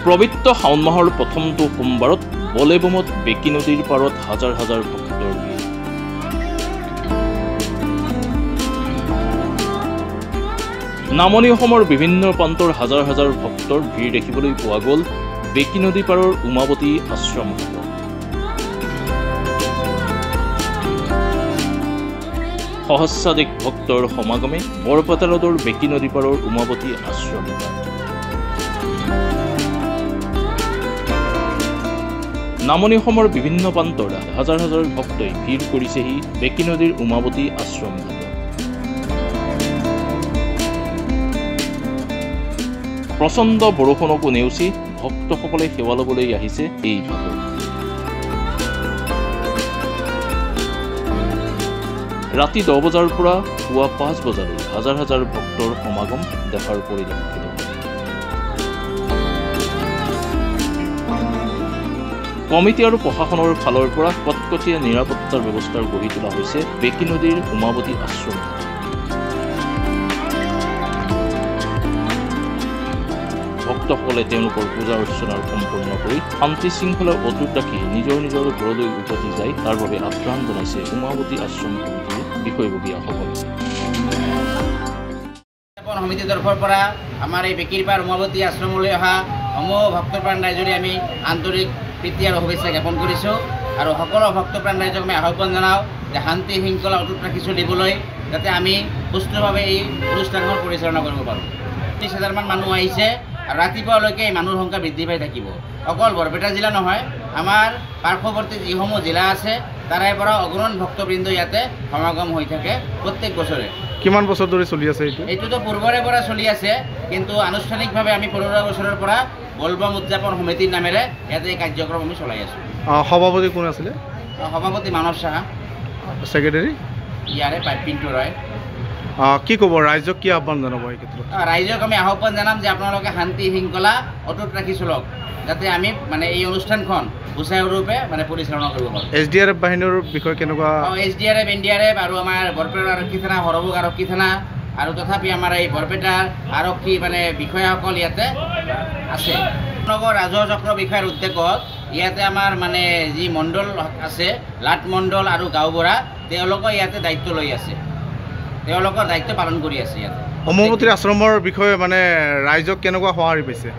পবিত্ৰ শাওন মাহৰ প্ৰথমটো সোমবাৰত বলেবমত বেকী নদীৰ পাৰত হাজাৰ হাজাৰ ভক্তৰ ভিৰ। নামনি অসমৰ বিভিন্ন প্ৰান্তৰ হাজাৰ হাজাৰ ভক্তৰ ভিৰ দেখিবলৈ পোৱা গ'ল বেকী নদী পাৰৰ উমাৱতী আশ্ৰম ঘাটত। সহস্ৰাধিক ভক্তৰ সমাগমে বৰপেটা ৰোডৰ বেকী নদী পাৰৰ উমাৱতী আশ্ৰম ঘাট। নামনি অসমৰ বিভিন্ন প্ৰান্তৰ হাজাৰ হাজাৰ ভক্তই ভিৰ কৰিছেহি বেকী নদীৰ উমাৱতী আশ্ৰম ঘাটত। প্ৰচণ্ড বৰষুণকো নেওচি ভক্তসকলে সেৱা ল'বলৈ আহিছে এই ঘাটত। ৰাতি 10 বজাৰ পৰা পুৱা 5 বজালৈ হাজাৰ হাজাৰ ভক্তৰ সমাগম দেখাৰ পৰিলক্ষিত হয়। কমিটি আৰু প্ৰশাসনৰ ফালৰ পৰা কটকটীয়া নিৰাপত্তাৰ ব্যৱস্থাৰ গঢ়ি তোলা হৈছে বেকী নদীৰ উমাৱতী আশ্ৰম। ভক্তসকলে তেওঁলোকৰ পূজা অৰ্চনাৰ সম্পূৰ্ণ কৰি শান্তি শৃংখলা অটুট ৰাখি নিজৰ নিজৰ ঘৰলৈ উভতি যায়। তাৰ বাবে আহ্বান জনাইছে উমাৱতী আশ্ৰম কমিটিৰ বিষয়ববীয়াসকলে। সমিতিৰ তৰফৰ পৰা আমাৰ এই বেকীৰ পাৰ উমাৱতী আশ্ৰমলৈ অহা সমূহ ভক্তপ্ৰাণ ৰাইজৰে আমি আন্তৰিক প্ৰীতি আৰু শুভেচ্ছা জ্ঞাপন কৰিছোঁ আৰু সকলো ভক্তপ্ৰাণ ৰাইজক আমি আহ্বান জনাওঁ যে শান্তি শৃংখলা অটুট ৰাখি চলিবলৈ, যাতে আমি সুস্থভাৱে এই অনুষ্ঠানখন পৰিচালনা কৰিব পাৰোঁ। 30,000 মান মানুহ আহিছে আৰু ৰাতিপুৱালৈকে এই মানুহৰ সংখ্যা বৃদ্ধি পাই থাকিব। অকল বৰপেটা জিলা নহয়, আমাৰ পাৰ্শ্বৱৰ্তী যিসমূহ জিলা আছে তাৰে পৰা অগণন ভক্তবৃন্দ ইয়াতে সমাগম হৈ থাকে প্ৰত্যেক বছৰে। কিমান বছৰ ধৰি চলি আছে এইটোতো পূৰ্বৰে পৰা চলি আছে, কিন্তু আনুষ্ঠানিকভাৱে আমি 15 বছৰৰ পৰা বলবম উদযাপন সমিতিৰ নামেৰে ইয়াতে এই কাৰ্যক্ৰম আমি চলাই আছোঁ। সভাপতি কোন আছিলে? সভাপতি মানৱ সাহা, ছেক্ৰেটাৰী ইয়াৰে পিণ্টু ৰয়। কি ক'ব ৰাইজক, কি আহ্বান জনাব এই ক্ষেত্ৰত? ৰাইজক আমি আহ্বান জনাম যে আপোনালোকে শান্তি শৃংখলা অটুট ৰাখি চলক, যাতে আমি এই অনুষ্ঠানখন সুচাৰুৰূপে পৰিচালনা কৰিব পাৰোঁ। SDRF বাহিনীৰ বিষয়ে কেনেকুৱা? SDRF, NDRF আৰু আমাৰ বৰপেটা আৰক্ষী থানা, সৰভোগ আৰক্ষী থানা আৰু তথাপি আমাৰ এই বৰপেটাৰ আৰক্ষী বিষয়াসকল ইয়াতে আছে। নগৰ ৰাজহ চক্ৰ বিষয়াৰ উদ্যোগত ইয়াতে আমাৰ যি মণ্ডল আছে, লাট মণ্ডল আৰু গাঁওবুঢ়া, তেওঁলোকে ইয়াতে দায়িত্ব লৈ আছে, তেওঁলোকৰ দায়িত্ব পালন কৰি আছে ইয়াতে। উমাৱতীৰ আশ্ৰমৰ বিষয়ে ৰাইজক কেনেকুৱা সঁহাৰি পাইছে?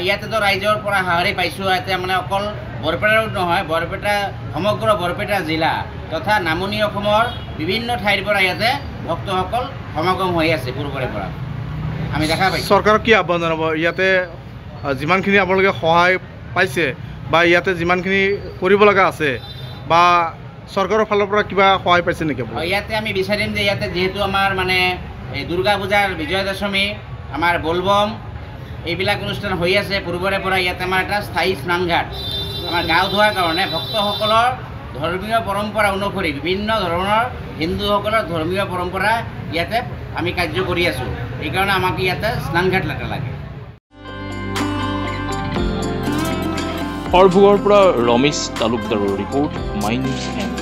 ইয়াতেতো ৰাইজৰ পৰা সঁহাৰি পাইছোঁ। ইয়াতে অকল বৰপেটাৰ নহয়, সমগ্ৰ বৰপেটা জিলা তথা নামনি অসমৰ বিভিন্ন ঠাইৰ পৰা ইয়াতে ভক্তসকল সমাগম হৈ আছে পূৰ্বৰে পৰা, আমি দেখা পাইছোঁ। চৰকাৰক কি আহ্বান জনাব? ইয়াতে যিমানখিনি আপোনালোকে সহায় পাইছে বা ইয়াতে যিমানখিনি কৰিব লগা আছে বা চৰকাৰৰ ফালৰ পৰা কিবা সহায় পাইছে নেকি? ইয়াতে আমি বিচাৰিম যে ইয়াতে যিহেতু আমাৰ এই দুৰ্গা পূজাৰ বিজয়া দশমী, আমাৰ বলবম এইবিলাক অনুষ্ঠান হৈ আছে পূৰ্বৰে পৰা, ইয়াতে আমাৰ এটা স্থায়ী স্নানঘাট আমাৰ গা ধোৱাৰ কাৰণে ভক্তসকলৰ ধৰ্মীয় পৰম্পৰা অনুসৰি বিভিন্ন ধৰণৰ হিন্দুসকলৰ ধৰ্মীয় পৰম্পৰা ইয়াতে আমি কাৰ্য কৰি আছোঁ। এইকাৰণে আমাক ইয়াতে স্নানঘাট লাগে। সৰভোগৰ পৰা ৰমেশ তালুকদাৰৰ ৰিপৰ্ট, মাই নিউজ এণ্ড।